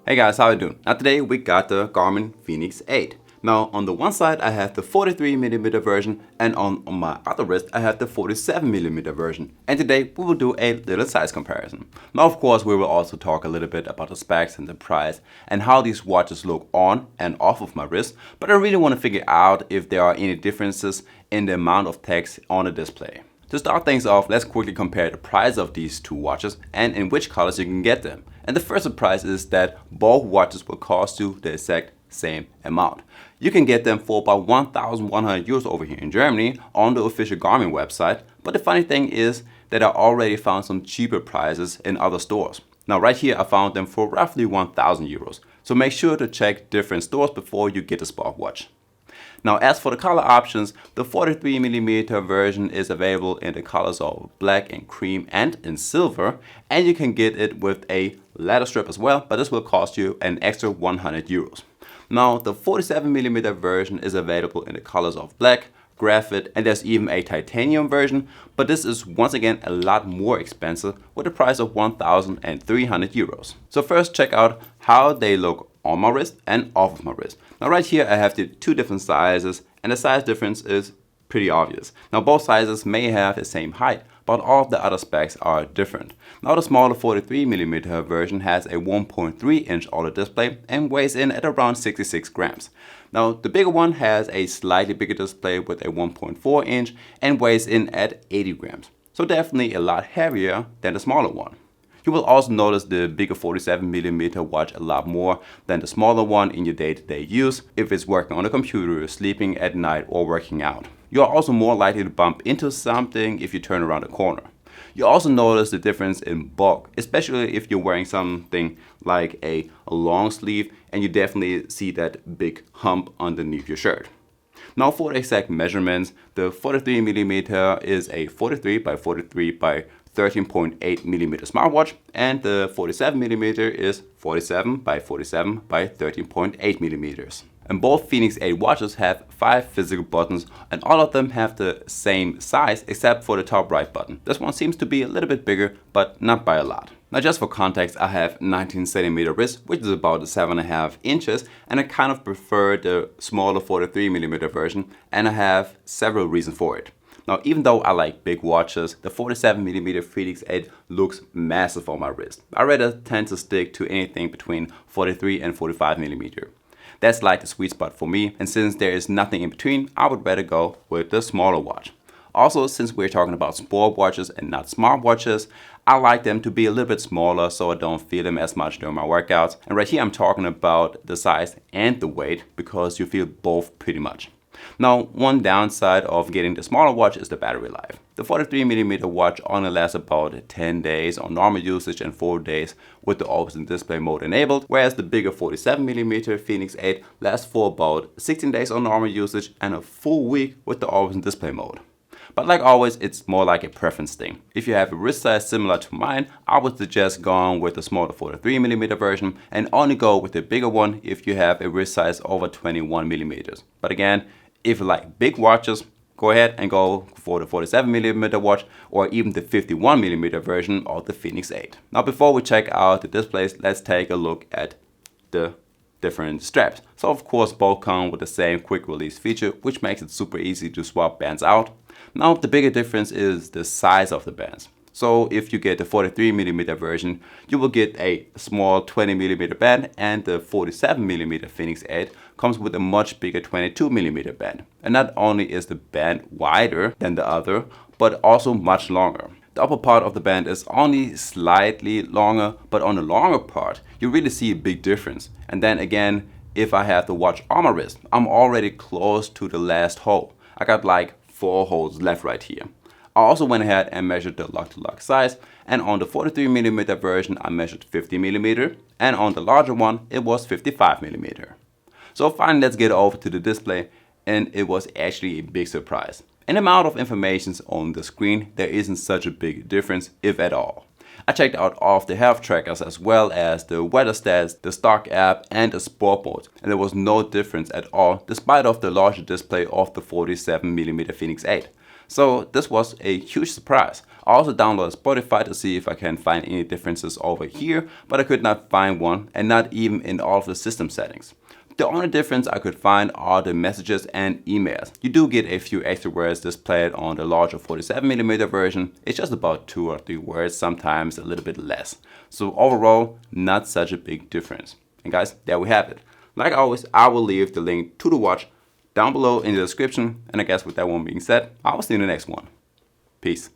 Hey guys, how you doing? Now today we got the Garmin Fenix 8. Now on the one side I have the 43mm version, and on my other wrist I have the 47mm version. And today we will do a little size comparison. Now of course we will also talk a little bit about the specs and the price and how these watches look on and off of my wrist, but I really want to figure out if there are any differences in the amount of text on the display. To start things off, let's quickly compare the price of these two watches and in which colors you can get them. And the first surprise is that both watches will cost you the exact same amount. You can get them for about 1,100 euros over here in Germany on the official Garmin website. But the funny thing is that I already found some cheaper prices in other stores. Now right here I found them for roughly 1,000 euros. So make sure to check different stores before you get a smartwatch. Now as for the color options, the 43mm version is available in the colors of black and cream and in silver, and you can get it with a leather strip as well, but this will cost you an extra 100 euros. Now the 47mm version is available in the colors of black, graphite, and there's even a titanium version, but this is once again a lot more expensive with a price of 1,300 euros. So first check out how they look on my wrist and off of my wrist. Now right here I have the two different sizes, and the size difference is pretty obvious. Now both sizes may have the same height, but all of the other specs are different. Now the smaller 43mm version has a 1.3 inch OLED display and weighs in at around 66 grams. Now the bigger one has a slightly bigger display with a 1.4 inch and weighs in at 80 grams. So definitely a lot heavier than the smaller one. You will also notice the bigger 47mm watch a lot more than the smaller one in your day-to-day use if it's working on a computer, sleeping at night, or working out. You are also more likely to bump into something if you turn around a corner. You also notice the difference in bulk, especially if you're wearing something like a long sleeve, and you definitely see that big hump underneath your shirt. Now for the exact measurements, the 43mm is a 43 by 43 by 13.8mm smartwatch, and the 47mm is 47 by 47 by 13.8mm. And both Fenix 8 watches have 5 physical buttons, and all of them have the same size except for the top right button. This one seems to be a little bit bigger, but not by a lot. Now just for context, I have 19cm wrist, which is about 7.5 inches, and I kind of prefer the smaller 43mm version, and I have several reasons for it. Now, even though I like big watches, the 47mm Fenix 8 looks massive on my wrist. I rather tend to stick to anything between 43 and 45mm. That's like the sweet spot for me, and since there is nothing in between, I would rather go with the smaller watch. Also, since we're talking about sport watches and not smart watches, I like them to be a little bit smaller so I don't feel them as much during my workouts. And right here I'm talking about the size and the weight because you feel both pretty much. Now, one downside of getting the smaller watch is the battery life. The 43mm watch only lasts about 10 days on normal usage and 4 days with the always in display mode enabled, whereas the bigger 47mm Fenix 8 lasts for about 16 days on normal usage and a full week with the always in display mode. But like always, it's more like a preference thing. If you have a wrist size similar to mine, I would suggest going with the smaller 43mm version and only go with the bigger one if you have a wrist size over 21mm. But again, if you like big watches, go ahead and go for the 47mm watch or even the 51mm version of the Fenix 8. Now before we check out the displays, let's take a look at the different straps. So of course both come with the same quick release feature, which makes it super easy to swap bands out. Now the bigger difference is the size of the bands. So if you get the 43mm version, you will get a small 20mm band, and the 47mm Fenix 8 comes with a much bigger 22mm band. And not only is the band wider than the other, but also much longer. The upper part of the band is only slightly longer, but on the longer part, you really see a big difference. And then again, if I have the watch on my wrist, I'm already close to the last hole. I got like 4 holes left right here. I also went ahead and measured the lock-to-lock size, and on the 43mm version I measured 50mm, and on the larger one it was 55mm. So finally let's get over to the display, and it was actually a big surprise. In the amount of information on the screen, there isn't such a big difference, if at all. I checked out all of the health trackers as well as the weather stats, the stock app, and the sport mode, and there was no difference at all despite of the larger display of the 47mm Fenix 8. So this was a huge surprise. also downloaded Spotify to see if I can find any differences over here, but I could not find one, and not even in all of the system settings. The only difference I could find are the messages and emails. You do get a few extra words displayed on the larger 47mm version. It's just about 2 or 3 words, sometimes a little bit less. So overall, not such a big difference. And guys, there we have it. Like always, I will leave the link to the watch down below in the description. And I guess with that one being said, I will see you in the next one. Peace.